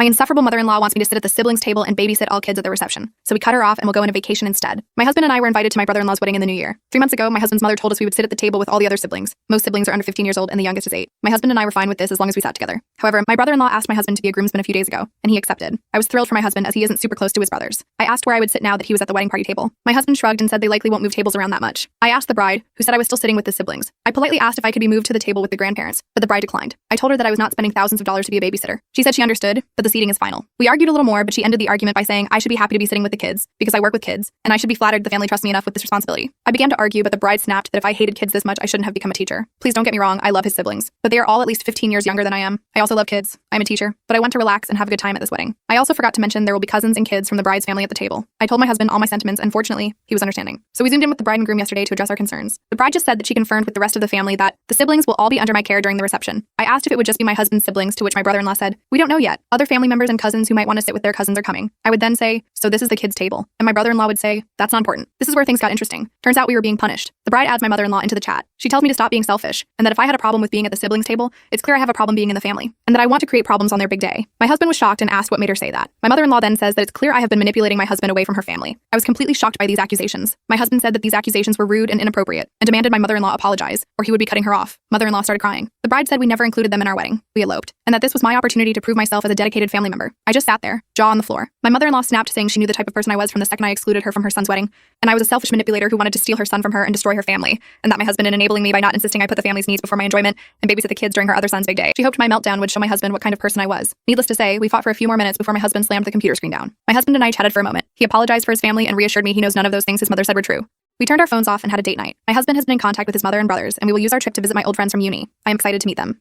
insufferable mother-in-law wants me to sit at the siblings table and babysit all kids at the reception. So we cut her off and we'll go on a vacation instead. My husband and I were invited to my brother-in-law's wedding in the new year. 3 months ago, my husband's mother told us we would sit at the table with all the other siblings. Most siblings are under 15 years old and the youngest is 8. My husband and I were fine with this as long as we sat together. However, my brother-in-law asked my husband to be a groomsman a few days ago, and he accepted. I was thrilled for my husband as he isn't super close to his brothers. I asked where I would sit now that he was at the wedding party table. My husband shrugged and said they likely won't move tables around that much. I asked the bride, who said I was still sitting with the siblings. I politely asked if I could be moved to the table with the grandparents, but the bride declined. I told her that I was not spending thousands of dollars to be a babysitter. She said she understood, but the seating is final. We argued a little more, but she ended the argument by saying I should be happy to be sitting with the kids because I work with kids, and I should be flattered the family trusts me enough with this responsibility. I began to argue, but the bride snapped that if I hated kids this much, I shouldn't have become a teacher. Please don't get me wrong, I love his siblings, but they are all at least 15 years younger than I am. I also love kids. I'm a teacher, but I want to relax and have a good time at this wedding. I also forgot to mention there will be cousins and kids from the bride's family at the table. I told my husband all my sentiments, and fortunately, he was understanding. So we zoomed in with the bride and groom yesterday to address our concerns. The bride just said that she confirmed with the rest of the family that the siblings will all be under my care during the reception. I asked if it would just be my husband's siblings, to which my brother-in-law said, we don't know yet. Other family members and cousins who might want to sit with their cousins are coming. I would then say, so this is the kids' table. And my brother-in-law would say, that's not important. This is where things got interesting. Turns out we were being punished. The bride adds my mother-in-law into the chat. She tells me to stop being selfish, and that if I had a problem with being at the siblings table, it's clear I have a problem being in the family, and that I want to create problems on their big day. My husband was shocked and asked what made her say that. My mother-in-law then says that it's clear I have been manipulating my husband away from her family. I was completely shocked by these accusations. My husband said that these accusations were rude and inappropriate, and demanded my mother-in-law apologize, or he would be cutting her off. Mother-in-law started crying. The bride said we never included them in our wedding. We eloped, and that this was my opportunity to prove myself as a dedicated family member. I just sat there, jaw on the floor. My mother-in-law snapped, saying she knew the type of person I was from the second I excluded her from her son's wedding, and I was a selfish manipulator who wanted to steal her son from her and destroy her family, and that my husband, in enabling me by not insisting I put the family's needs before my enjoyment and babysit the kids during her other son's big day. She hoped my meltdown would show my husband what kind of person I was. Needless to say, we fought for a few more minutes before my husband slammed the computer screen down. My husband and I chatted for a moment. He apologized for his family and reassured me he knows none of those things his mother said were true. We turned our phones off and had a date night. My husband has been in contact with his mother and brothers, and we will use our trip to visit my old friends from uni. I am excited to meet them.